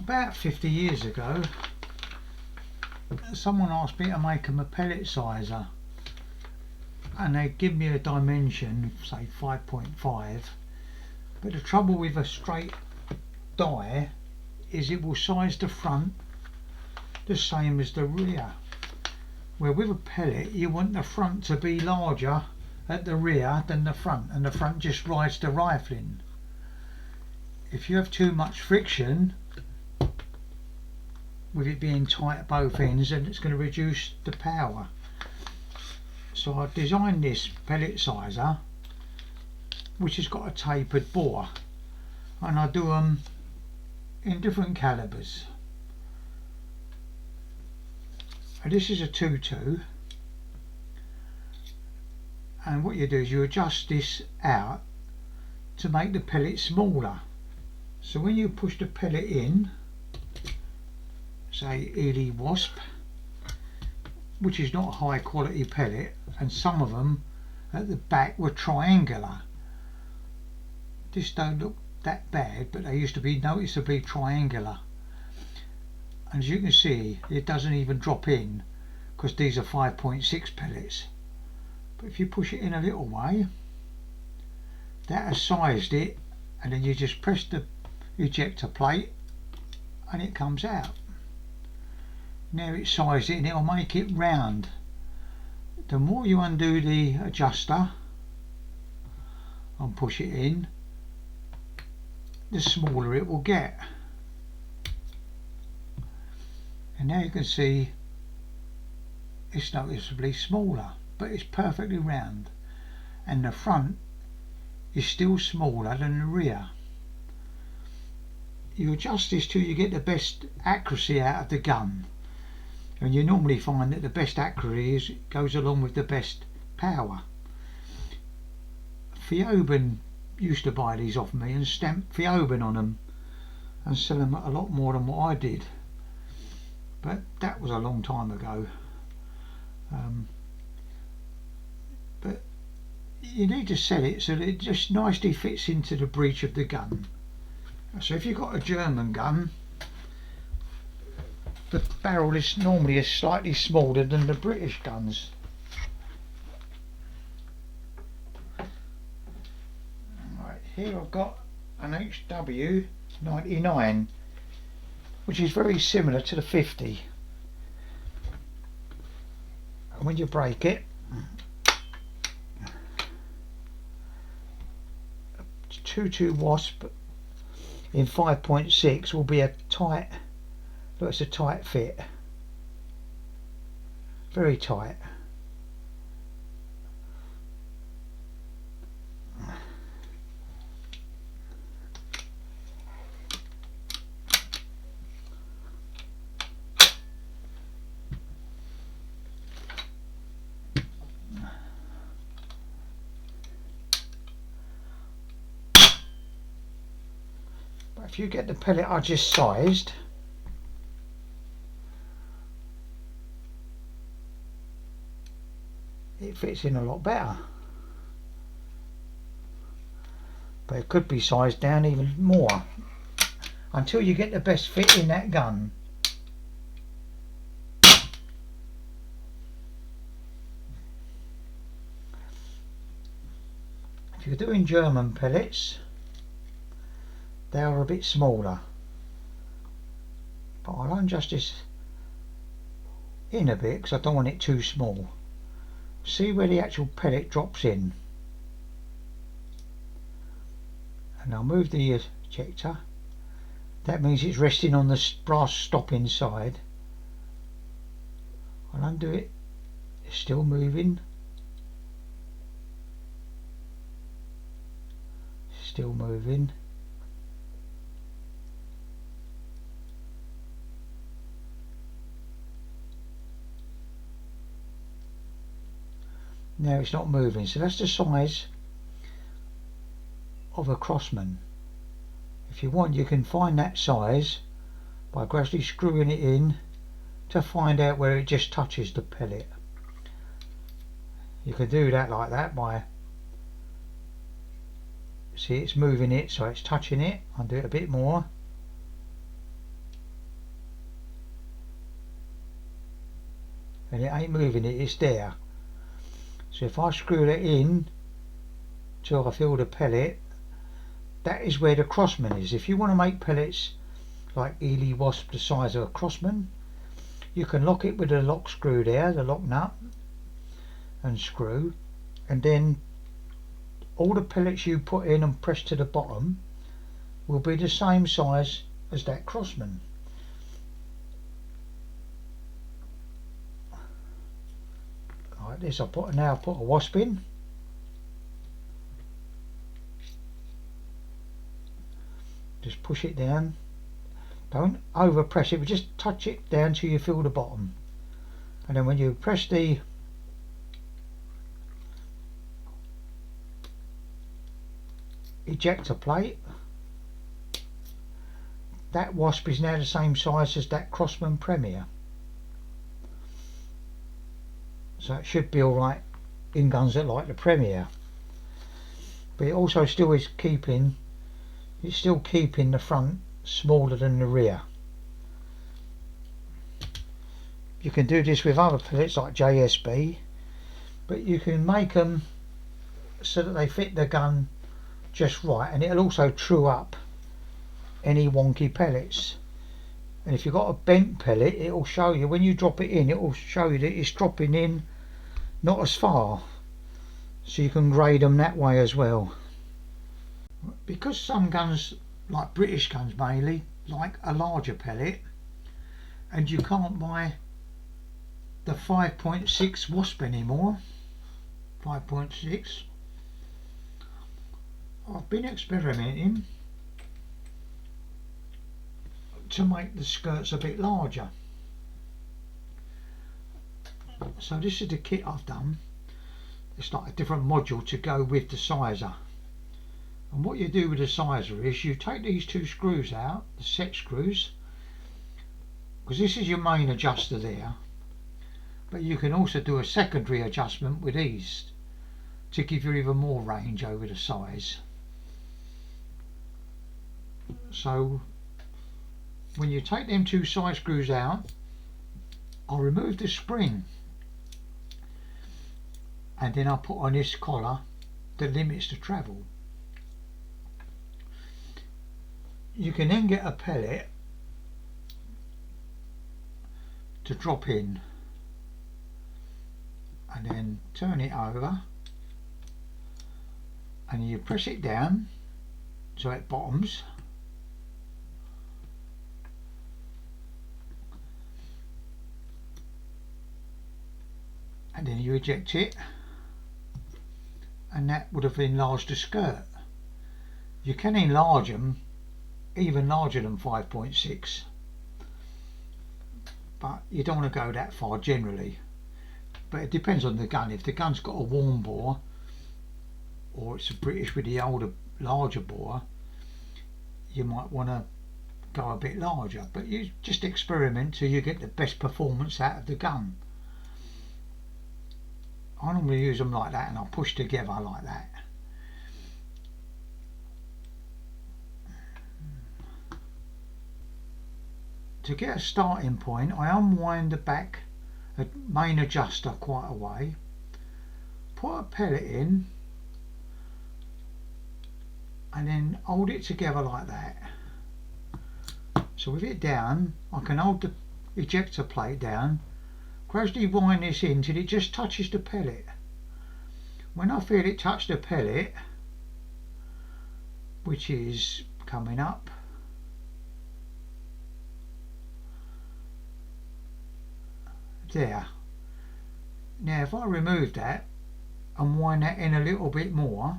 About 50 years ago, someone asked me to make them a pellet sizer, and they give me a dimension, say 5.5, but the trouble with a straight die is it will size the front the same as the rear, where with a pellet you want the front to be larger at the rear than the front, and the front just rides the rifling. If you have too much friction with it being tight at both ends, then it's going to reduce the power. So I designed this pellet sizer which has got a tapered bore, and I do them in different calibers. And this is a 2.2, and what you do is you adjust this out to make the pellet smaller. So when you push the pellet in, say Eley Wasp, which is not a high quality pellet, and some of them at the back were triangular. This don't look that bad, but they used to be noticeably triangular. And as you can see, it doesn't even drop in because these are 5.6 pellets. But if you push it in a little way, that has sized it, and then you just press the ejector plate and it comes out. Now it's sized it and it'll make it round. The more you undo the adjuster and push it in, the smaller it will get. And now you can see it's noticeably smaller, but it's perfectly round, and the front is still smaller than the rear. You adjust this till you get the best accuracy out of the gun, and you normally find that the best accuracy goes along with the best power. Theoben used to buy these off me and stamp Theoben on them and sell them a lot more than what I did, but that was a long time ago. But you need to set it so that it just nicely fits into the breech of the gun. So if you've got a German gun, the barrel is normally slightly smaller than the British guns. Right, here I've got an HW 99, which is very similar to the 50. And when you break it, a 2.2 Wasp in 5.6 will be a tight, look, it's a tight fit, very tight. If you get the pellet I just sized, it fits in a lot better, but it could be sized down even more until you get the best fit in that gun. If you're doing German pellets, they are a bit smaller, but I'll adjust this in a bit because I don't want it too small. See where the actual pellet drops in, and I'll move the ejector. That means it's resting on the brass stop inside. I'll undo it, it's still moving, still moving. Now it's not moving, so that's the size of a Crossman. If you want, you can find that size by gradually screwing it in to find out where it just touches the pellet. You can do that like that by, see, it's moving it, so it's touching it. I'll do it a bit more. and it ain't moving it, it's there. So if I screw it in till I feel the pellet, that is where the crossman is. If you want to make pellets like Eley Wasp the size of a crossman, you can lock it with a lock screw there, the lock nut and screw, and then all the pellets you put in and press to the bottom will be the same size as that crossman. Like this, I put a wasp in. Just push it down. Don't over press it, but just touch it down till you feel the bottom. And then when you press the ejector plate, that wasp is now the same size as that Crossman Premier. So it should be alright in guns that like the Premier. But it also still is keeping, it's still keeping the front smaller than the rear. You can do this with other pellets like JSB, but you can make them so that they fit the gun just right, and it'll also true up any wonky pellets. And if you've got a bent pellet, it will show you when you drop it in, it will show you that it's dropping in not as far, so you can grade them that way as well. Because some guns, like British guns mainly, like a larger pellet, and you can't buy the 5.6 Wasp anymore, 5.6, I've been experimenting to make the skirts a bit larger. So this is the kit I've done. It's like a different module to go with the sizer. And what you do with the sizer is you take these two screws out, the set screws, because this is your main adjuster there, but you can also do a secondary adjustment with these to give you even more range over the size. So when you take them two side screws out, I'll remove the spring, and then I'll put on this collar that limits the travel. You can then get a pellet to drop in, and then turn it over, and you press it down so it bottoms, and then you eject it, and that would have enlarged the skirt. You can enlarge them even larger than 5.6, but you don't want to go that far generally. But it depends on the gun. If the gun's got a warm bore, or it's a British with the older larger bore, you might want to go a bit larger, but you just experiment till you get the best performance out of the gun. I normally use them like that, and I'll push together like that. To get a starting point, I unwind the back main adjuster quite a way, put a pellet in, and then hold it together like that. So with it down, I can hold the ejector plate down, gradually wind this in till it just touches the pellet. When I feel it touch the pellet, which is coming up, there. Now if I remove that and wind that in a little bit more,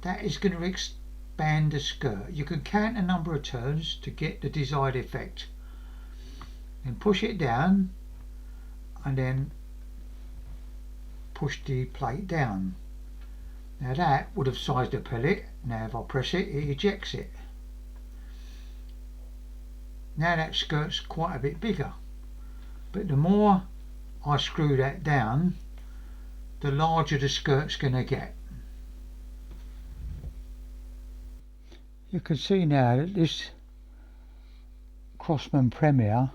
that is going to expand the skirt. You can count a number of turns to get the desired effect. Then push it down, and then push the plate down. Now that would have sized the pellet. Now if I press it, it ejects it. Now that skirt's quite a bit bigger, but the more I screw that down, the larger the skirt's going to get. You can see now that this Crossman Premier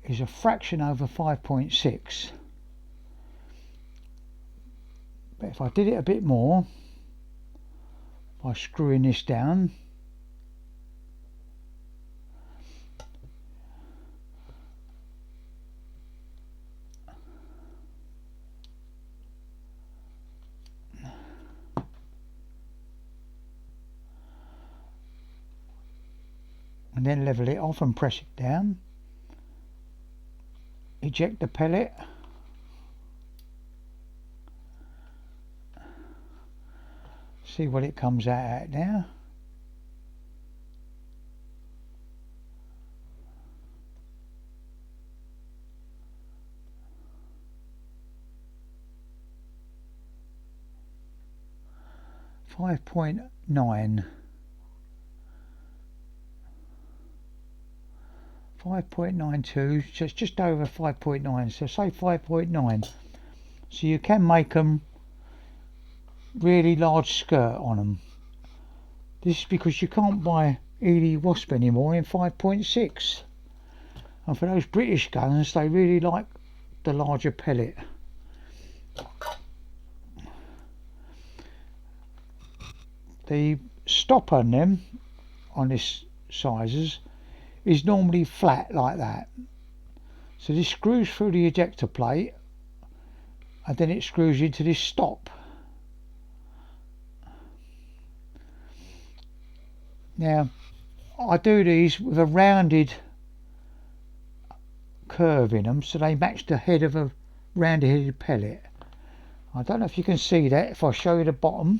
is a fraction over 5.6. But if I did it a bit more by screwing this down, and then level it off and press it down, eject the pellet, see what it comes out at now. .9. 5.92, so it's just over 5.9, so say 5.9. So you can make them really large skirt on them. This is because you can't buy Eley Wasp anymore in 5.6. And for those British guns, they really like the larger pellet. The stop on them, on this sizes, is normally flat like that. So this screws through the ejector plate and then it screws into this stop. Now I do these with a rounded curve in them so they match the head of a rounded headed pellet. I don't know if you can see that if I show you the bottom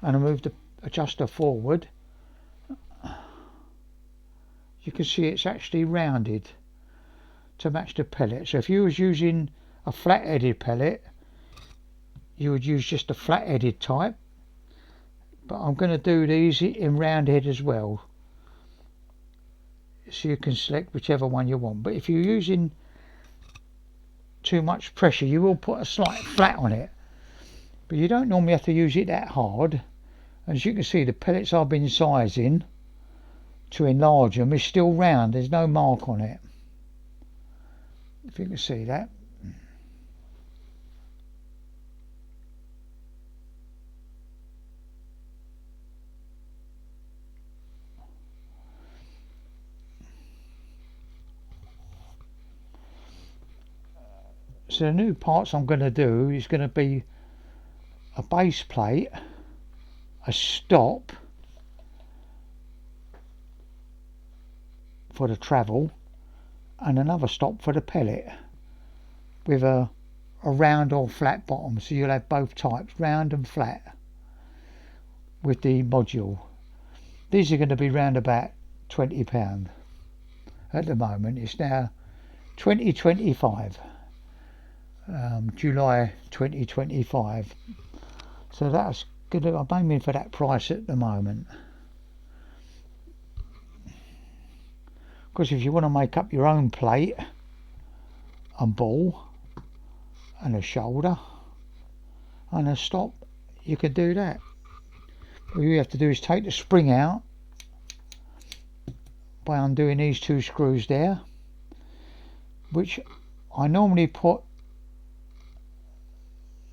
and I move the adjuster forward. You can see it's actually rounded to match the pellet. So if you was using a flat-headed pellet, you would use just a flat-headed type. But I'm going to do these in round head as well. So you can select whichever one you want. But if you're using too much pressure, you will put a slight flat on it. But you don't normally have to use it that hard. As you can see, the pellets I've been sizing to enlarge them is still round. There's no mark on it, if you can see that. So the new parts I'm going to do is going to be a base plate, a stop for the travel, and another stop for the pellet with a round or flat bottom. So you'll have both types, round and flat, with the module. These are going to be round about £20 at the moment. It's now 2025, July 2025. So that's good. I'm aiming for that price at the moment. Because if you want to make up your own plate and ball and a shoulder and a stop, you can do that. All you have to do is take the spring out by undoing these two screws there, which I normally put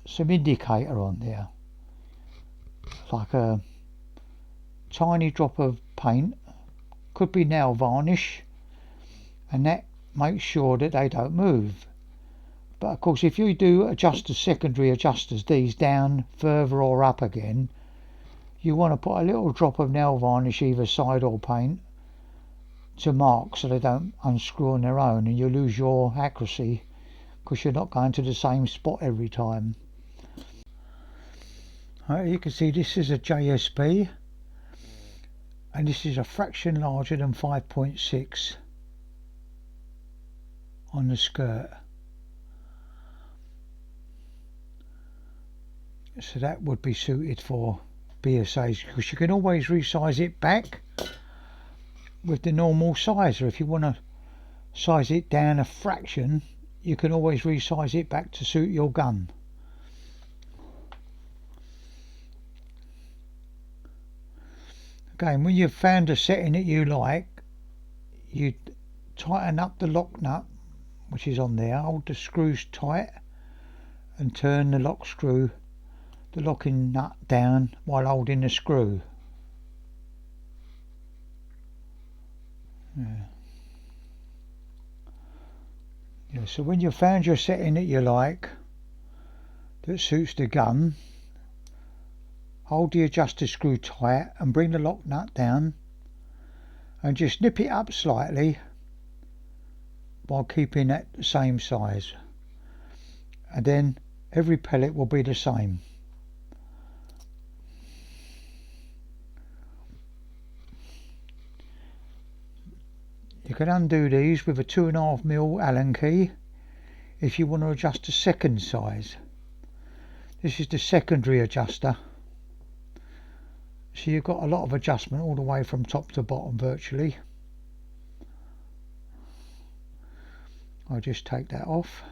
some indicator on there, like a tiny drop of paint, could be nail varnish, and that makes sure that they don't move. But of course if you do adjusters, secondary adjusters, these down further or up again, you want to put a little drop of nail varnish either side or paint to mark so they don't unscrew on their own and you lose your accuracy because you're not going to the same spot every time. You can see this is a JSB and this is a fraction larger than 5.6 on the skirt. So that would be suited for BSAs because you can always resize it back with the normal sizer. If you want to size it down a fraction, you can always resize it back to suit your gun. Again, when you've found a setting that you like, you tighten up the lock nut which is on there, hold the screws tight and turn the locking nut down while holding the screw. Yeah, so when you've found your setting that you like, that suits the gun, hold the adjuster screw tight and bring the lock nut down and just nip it up slightly while keeping it the same size, and then every pellet will be the same. You can undo these with a 2.5mm Allen key if you want to adjust the second size. This is the secondary adjuster, so you've got a lot of adjustment all the way from top to bottom virtually. I'll just take that off.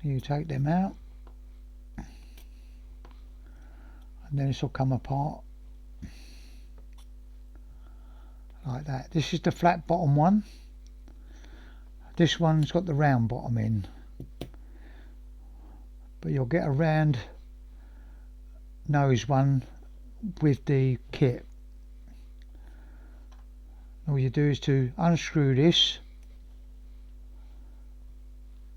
You take them out, and then this will come apart like that. This is the flat bottom one. This one's got the round bottom in, but you'll get a round nose one with the kit. All you do is to unscrew this,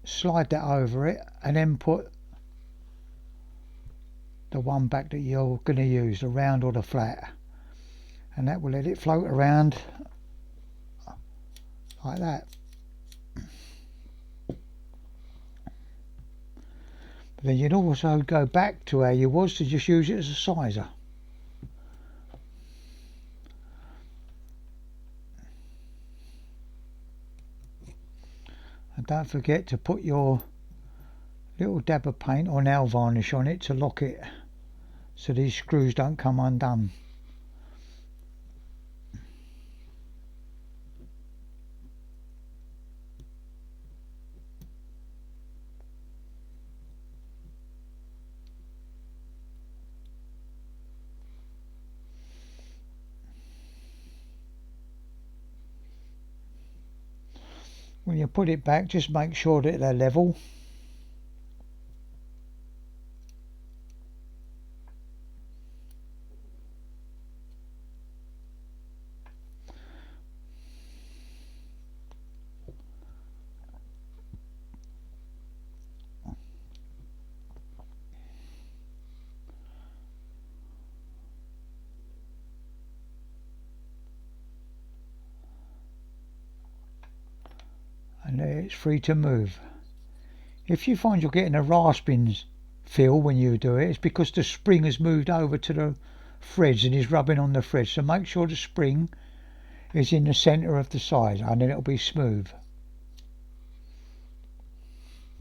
slide that over it, and then put the one back that you're going to use, the round or the flat, and that will let it float around like that. But then you'd also go back to how you was to just use it as a sizer. And don't forget to put your little dab of paint or nail varnish on it to lock it so these screws don't come undone. When you put it back, just make sure that they're level. And it's free to move. If you find you're getting a rasping feel when you do it, it's because the spring has moved over to the threads and is rubbing on the threads. So make sure the spring is in the centre of the sizer, and then it'll be smooth.